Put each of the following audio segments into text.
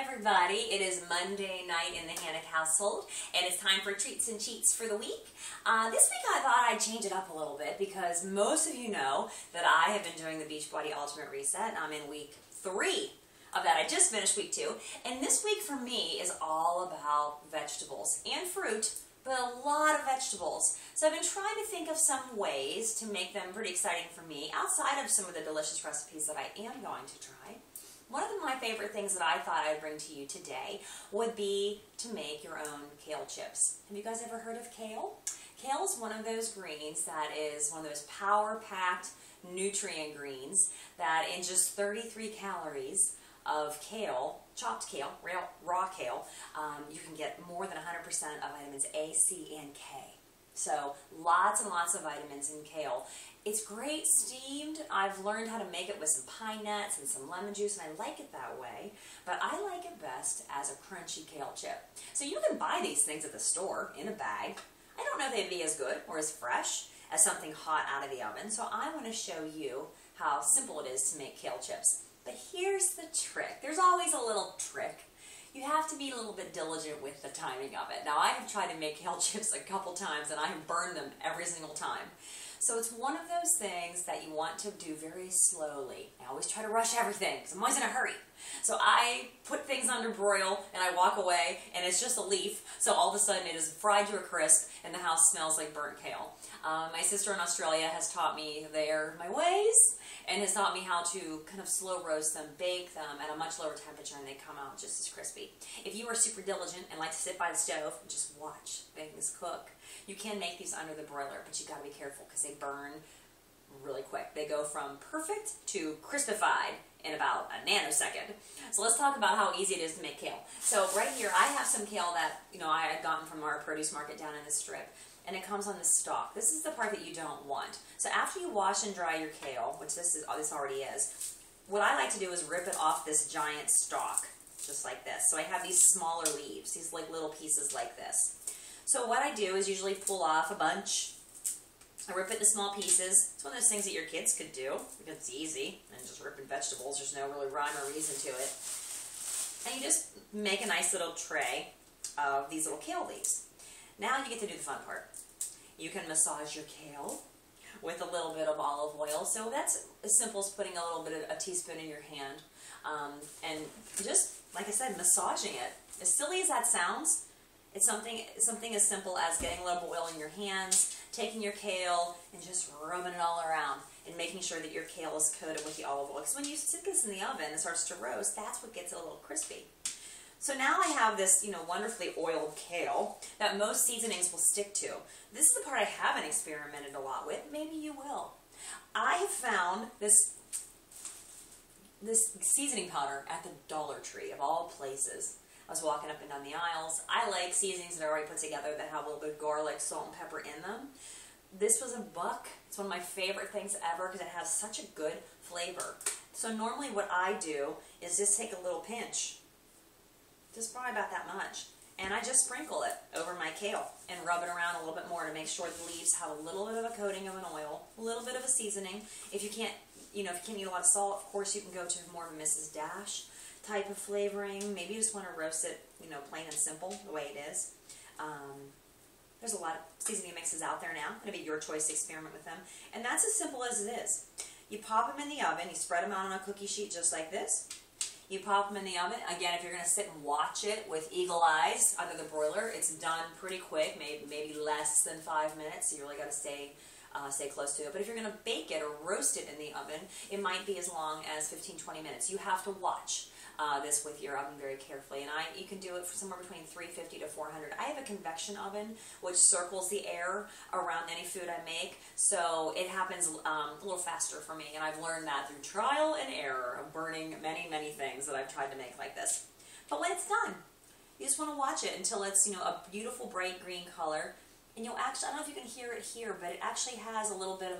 everybody. It is Monday night in the Hannick household, and it's time for treats and cheats for the week. This week I thought I'd change it up a little bit because most of you know that I have been doing the Beachbody Ultimate Reset. I'm in week 3 of that. I just finished week 2, and this week for me is all about vegetables and fruit, but a lot of vegetables. So I've been trying to think of some ways to make them pretty exciting for me outside of some of the delicious recipes that I am going to try. One of my favorite things that I thought I'd bring to you today would be to make your own kale chips. Have you guys ever heard of kale? Kale is one of those greens that is one of those power-packed nutrient greens that in just 33 calories of kale, chopped kale, raw kale, you can get more than 100% of vitamins A, C, and K. So lots and lots of vitamins in kale. It's great steamed. I've learned how to make it with some pine nuts and some lemon juice, and I like it that way. But I like it best as a crunchy kale chip. So you can buy these things at the store in a bag. I don't know if they'd be as good or as fresh as something hot out of the oven. So I want to show you how simple it is to make kale chips. But here's the trick. There's always a little trick. You have to be a little bit diligent with the timing of it. Now, I have tried to make kale chips a couple times, and I have burned them every single time. So it's one of those things that you want to do very slowly. I always try to rush everything because I'm always in a hurry. So I put things under broil, and I walk away, and it's just a leaf. So all of a sudden, it is fried to a crisp, and the house smells like burnt kale. My sister in Australia has taught me my ways, and has taught me how to kind of slow roast them, bake them at a much lower temperature, and they come out just as crispy. If you are super diligent and like to sit by the stove and just watch things cook, you can make these under the broiler, but you got to be careful because they burn really quick. They go from perfect to crispified in about a nanosecond. So let's talk about how easy it is to make kale. So right here, I have some kale that I had gotten from our produce market down in the strip. And it comes on the stalk. This is the part that you don't want. So after you wash and dry your kale, which this already is, what I like to do is rip it off this giant stalk, just like this. So I have these smaller leaves, these like little pieces like this. So what I do is usually pull off a bunch. I rip it into small pieces. It's one of those things that your kids could do because it's easy, and just ripping vegetables, there's no really rhyme or reason to it. And you just make a nice little tray of these little kale leaves. Now you get to do the fun part. You can massage your kale with a little bit of olive oil. So that's as simple as putting a little bit of a teaspoon in your hand. And just, like I said, massaging it. As silly as that sounds, it's something as simple as getting a little oil in your hands, taking your kale and just rubbing it all around and making sure that your kale is coated with the olive oil. Because when you stick this in the oven and it starts to roast, that's what gets it a little crispy. So now I have this, wonderfully oiled kale that most seasonings will stick to. This is the part I haven't experimented a lot with. Maybe you will. I have found this seasoning powder at the Dollar Tree, of all places. I was walking up and down the aisles. I like seasonings that are already put together that have a little bit of garlic, salt, and pepper in them. This was $1. It's one of my favorite things ever because it has such a good flavor. So normally what I do is just take a little pinch. Just probably about that much. And I just sprinkle it over my kale and rub it around a little bit more to make sure the leaves have a little bit of a coating of an oil, a little bit of a seasoning. If you can't, if you can't eat a lot of salt, of course you can go to more of a Mrs. Dash type of flavoring. Maybe you just want to roast it, plain and simple, the way it is. There's a lot of seasoning mixes out there now. It'll be your choice to experiment with them. And that's as simple as it is. You pop them in the oven. You spread them out on a cookie sheet just like this. You pop them in the oven. Again, if you're going to sit and watch it with eagle eyes under the broiler, it's done pretty quick, maybe less than 5 minutes. So you really got to stay close to it. But if you're going to bake it or roast it in the oven, it might be as long as 15-20 minutes. You have to watch this with your oven very carefully. And you can do it for somewhere between 350 to 400. I have a convection oven which circles the air around any food I make, so it happens a little faster for me. And I've learned that through trial and error of burning many, many things that I've tried to make like this. But when it's done, you just want to watch it until it's a beautiful bright green color. And you'll actually, I don't know if you can hear it here, but it actually has a little bit of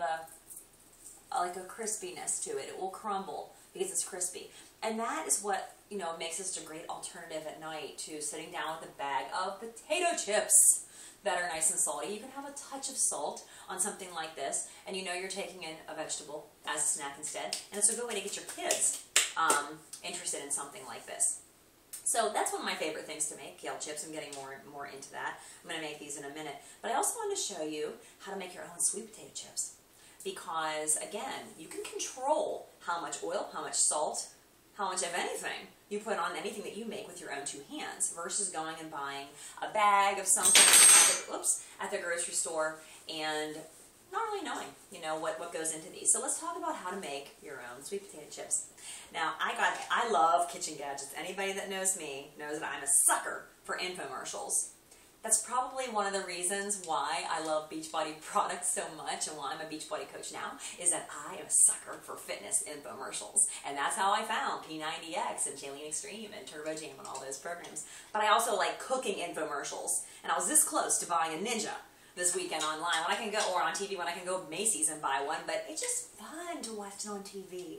like a crispiness to it. It will crumble because it's crispy. And that is what, makes this a great alternative at night to sitting down with a bag of potato chips that are nice and salty. You can have a touch of salt on something like this, and you're taking in a vegetable as a snack instead. And it's a good way to get your kids interested in something like this. So that's one of my favorite things to make, kale chips. I'm getting more into that. I'm going to make these in a minute. But I also want to show you how to make your own sweet potato chips. Because, again, you can control how much oil, how much salt, how much of anything you put on anything that you make with your own two hands versus going and buying a bag of something at the grocery store and not really knowing, what goes into these. So let's talk about how to make your own sweet potato chips. Now, I love kitchen gadgets. Anybody that knows me knows that I'm a sucker for infomercials. That's probably one of the reasons why I love Beachbody products so much and why I'm a Beachbody coach now, is that I am a sucker for fitness infomercials. And that's how I found P90X and Chain Extreme and Turbo Jam and all those programs. But I also like cooking infomercials. And I was this close to buying a Ninja this weekend online when I can go, or on TV when I can go to Macy's and buy one, but it's just fun to watch it on TV.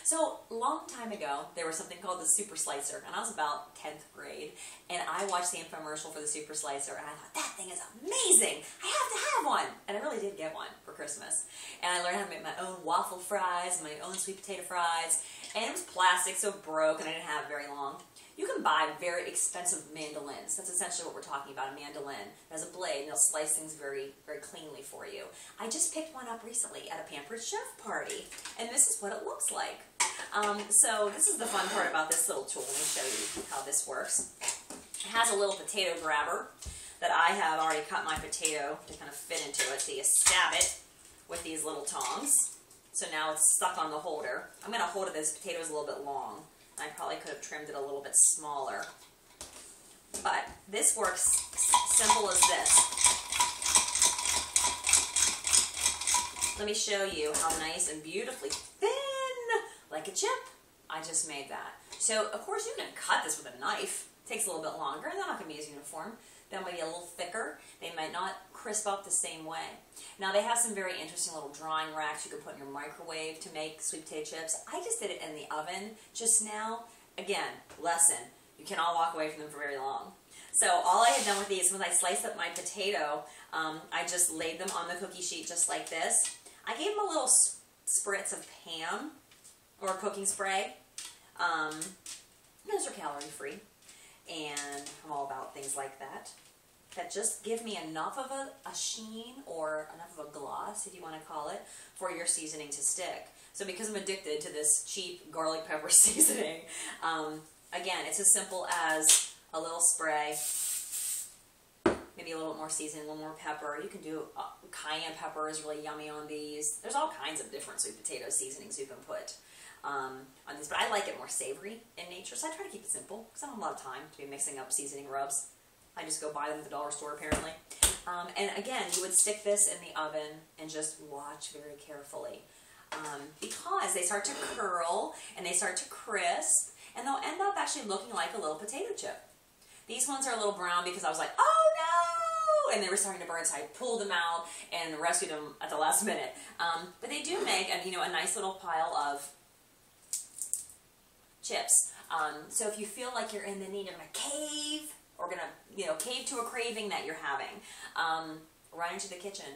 So, a long time ago, there was something called the Super Slicer, and I was about 10th grade, and I watched the infomercial for the Super Slicer, and I thought, that thing is amazing! I have to have one! And I really did get one for Christmas. And I learned how to make my own waffle fries, my own sweet potato fries, and it was plastic, so it broke, and I didn't have it very long. You can buy very expensive mandolins. That's essentially what we're talking about, a mandolin. It has a blade, and it'll slice things very, very cleanly for you. I just picked one up recently at a Pampered Chef party, and this is what it looks like. So this is the fun part about this little tool. Let me show you how this works. It has a little potato grabber that I have already cut my potato to kind of fit into it. So you stab it with these little tongs. So now it's stuck on the holder. I'm going to hold it. This potato is a little bit long. I probably could have trimmed it a little bit smaller. But this works simple as this. Let me show you how nice and beautifully thin, like a chip, I just made that. So, of course, you can cut this with a knife. It takes a little bit longer, and they're not going to be as uniform. They might be a little thicker. They might not crisp up the same way. Now, they have some very interesting little drying racks you can put in your microwave to make sweet potato chips. I just did it in the oven just now. Again, lesson, you cannot walk away from them for very long. So all I had done with these, when I sliced up my potato, I just laid them on the cookie sheet just like this. I gave them a little spritz of Pam, or cooking spray. Those are calorie-free, and I'm all about things like that. That just give me enough of a sheen, or enough of a gloss, if you want to call it, for your seasoning to stick. So because I'm addicted to this cheap garlic pepper seasoning, again, it's as simple as a little spray, maybe a little bit more seasoning, a little more pepper. You can do cayenne pepper is really yummy on these. There's all kinds of different sweet potato seasonings you can put on these, but I like it more savory in nature, so I try to keep it simple because I don't have a lot of time to be mixing up seasoning rubs. I just go buy them at the dollar store apparently. And again, you would stick this in the oven and just watch very carefully because they start to curl and they start to crisp, and they'll end up actually looking like a little potato chip. These ones are a little brown because I was like, oh no! And they were starting to burn, so I pulled them out and rescued them at the last minute. But they do make a nice little pile of chips. So if you feel like you're in the need, you're going to cave, or going to, cave to a craving that you're having, run into the kitchen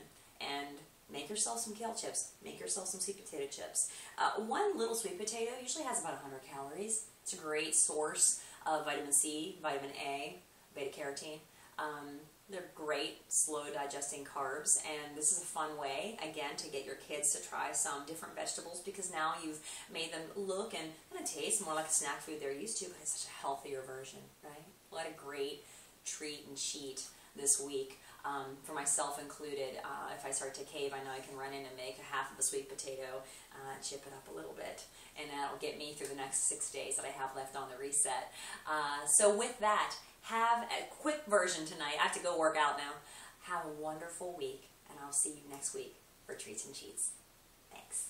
and make yourself some kale chips. Make yourself some sweet potato chips. One little sweet potato usually has about 100 calories. It's a great source of vitamin C, vitamin A, beta-carotene. They're great, slow digesting carbs, and this is a fun way, again, to get your kids to try some different vegetables, because now you've made them look and kind of taste more like a snack food they're used to, but it's such a healthier version, right? What a great treat and cheat this week, for myself included. If I start to cave, I know I can run in and make a half of a sweet potato, chip it up a little bit, and that'll get me through the next 6 days that I have left on the reset. So with that, have a quick version tonight. I have to go work out now. Have a wonderful week, and I'll see you next week for Treats and Cheats. Thanks.